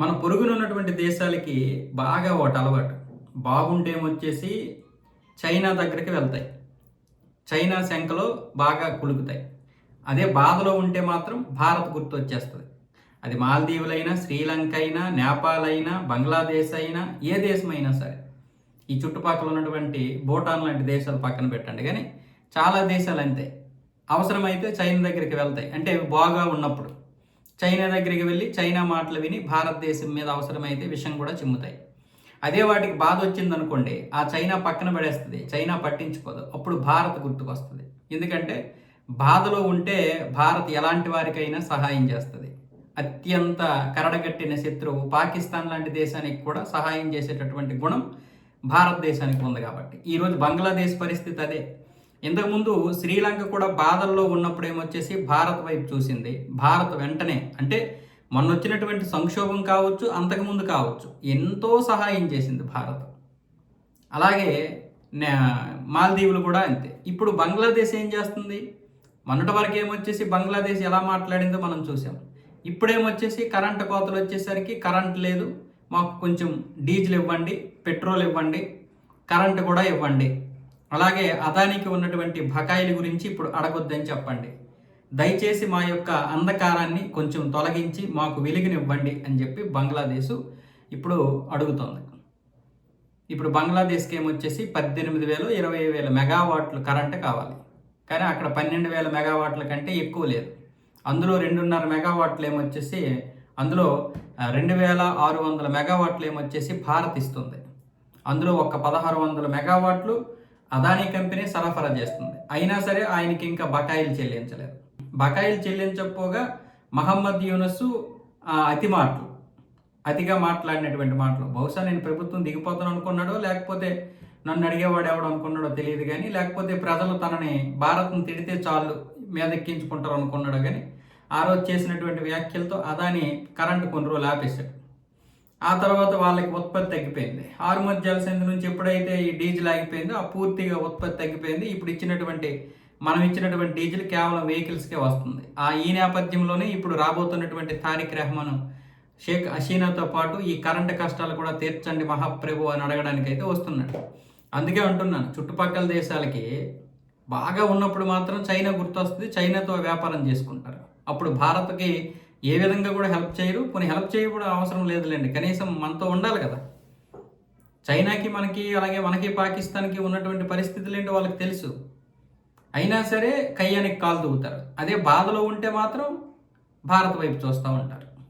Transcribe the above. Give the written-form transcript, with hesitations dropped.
మన పొరుగునున్నటువంటి దేశాలకి బాగా ఒకటి అలవాటు. బాగుంటే ఏమొచ్చేసి చైనా దగ్గరికి వెళ్తాయి. చైనా శంకలో బాగా కులుకుతాయి. అదే బాధలో ఉంటే మాత్రం భారత్ గుర్తొచ్చేస్తది. అది మాల్దీవులైనా, శ్రీలంక అయినా, నేపాల్ అయినా, బంగ్లాదేశ్ అయినా, ఏ దేశమైనా సరే. ఈ చుట్టుపక్కల ఉన్నటువంటి భూటాన్ లాంటి దేశాలు పక్కన పెట్టండి కానీ చాలా దేశాలు అంతే. అవసరమైతే చైనా దగ్గరికి వెళ్తాయి. అంటే అవి బాగా ఉన్నప్పుడు చైనా దగ్గరికి వెళ్ళి చైనా మాటలు విని భారతదేశం మీద అవసరమైతే విషం కూడా చిమ్ముతాయి. అదే వాటికి బాధ వచ్చిందనుకోండి, ఆ చైనా పక్కన పడేస్తుంది. చైనా పట్టించుకోదు. అప్పుడు భారత్ గుర్తుకొస్తుంది. ఎందుకంటే బాధలో ఉంటే భారత్ ఎలాంటి వారికైనా సహాయం చేస్తుంది. అత్యంత కరడగట్టిన శత్రువు పాకిస్తాన్ లాంటి దేశానికి కూడా సహాయం చేసేటటువంటి గుణం భారతదేశానికి ఉంది కాబట్టి. ఈరోజు బంగ్లాదేశ్ పరిస్థితి అదే. ఇంతకుముందు శ్రీలంక కూడా బాధల్లో ఉన్నప్పుడు ఏమొచ్చేసి భారత్ వైపు చూసింది. భారత్ వెంటనే అంటే మొన్న వచ్చినటువంటి సంక్షోభం కావచ్చు, అంతకుముందు కావచ్చు, ఎంతో సహాయం చేసింది భారత్. అలాగే మాల్దీవులు కూడా అంతే. ఇప్పుడు బంగ్లాదేశ్ ఏం చేస్తుంది? మొన్నటి వరకు ఏమొచ్చేసి బంగ్లాదేశ్ ఎలా మాట్లాడిందో మనం చూసాం. ఇప్పుడేమొచ్చేసి కరెంటు కోతలు వచ్చేసరికి కరెంట్ లేదు, మాకు కొంచెం డీజిల్ ఇవ్వండి, పెట్రోల్ ఇవ్వండి, కరెంటు కూడా ఇవ్వండి, అలాగే అదానికి ఉన్నటువంటి బకాయిల గురించి ఇప్పుడు అడగొద్దని చెప్పండి, దయచేసి మా యొక్క అంధకారాన్ని కొంచెం తొలగించి మాకు వెలుగునివ్వండి అని చెప్పి బంగ్లాదేశ్ ఇప్పుడు అడుగుతోంది. ఇప్పుడు బంగ్లాదేశ్కి ఏమొచ్చేసి 18,000 20,000 మెగావాట్లు కరెంటు కావాలి. కానీ అక్కడ 12,000 మెగావాట్ల కంటే ఎక్కువ లేదు. అందులో 2.5 మెగావాట్లు ఏమొచ్చేసి అందులో 2,600 మెగావాట్లు ఏమొచ్చేసి భారత్ ఇస్తుంది. అందులో ఒక 1,600 మెగావాట్లు అదానీ కంపెనీ సరఫరా చేస్తుంది. అయినా సరే ఆయనకి ఇంకా బకాయిలు చెల్లించలేదు. బకాయిలు చెల్లించకపోగా మహమ్మద్ యూనస్ అతిగా మాట్లాడినటువంటి మాటలు. బహుశా నేను ప్రభుత్వం దిగిపోతాను అనుకున్నాడో, లేకపోతే నన్ను అడిగేవాడు ఎవడు అనుకున్నాడో తెలియదు కానీ, లేకపోతే ప్రజలు తనని భారత్ను తిడితే చాలు మీదెక్కించుకుంటారు అనుకున్నాడో కానీ, ఆ రోజు చేసినటువంటి వ్యాఖ్యలతో అదాని కరెంటు కొన్ని రోజులు ఆపేశాడు. ఆ తర్వాత వాళ్ళకి ఉత్పత్తి తగ్గిపోయింది. హార్మోజ్ జలసంధి నుంచి ఎప్పుడైతే ఈ డీజిల్ ఆగిపోయిందో ఆ పూర్తిగా ఉత్పత్తి తగ్గిపోయింది. ఇప్పుడు మనం ఇచ్చినటువంటి డీజిల్ కేవలం వెహికల్స్కే వస్తుంది. ఈ నేపథ్యంలోనే ఇప్పుడు రాబోతున్నటువంటి తారిక్ రెహమాన్ షేక్ హసీనాతో పాటు ఈ కరెంటు కష్టాలు కూడా తీర్చండి మహాప్రభు అని అడగడానికి అయితే వస్తున్నాడు. అందుకే అంటున్నాను, చుట్టుపక్కల దేశాలకి బాగా ఉన్నప్పుడు మాత్రం చైనా గుర్తొస్తుంది. చైనాతో వ్యాపారం చేసుకుంటారు. అప్పుడు భారత్కి ఏ విధంగా కూడా హెల్ప్ చేయరు. కొన్ని హెల్ప్ చేయడం అవసరం లేదులేండి, కనీసం మనతో ఉండాలి కదా. చైనాకి మనకి అలాగే మనకి పాకిస్తాన్కి ఉన్నటువంటి పరిస్థితులు ఏంటో వాళ్ళకి తెలుసు. అయినా సరే కయ్యానికి కాలు దూవుతారు. అదే బాధలో ఉంటే మాత్రం భారత్ వైపు చూస్తూ ఉంటారు.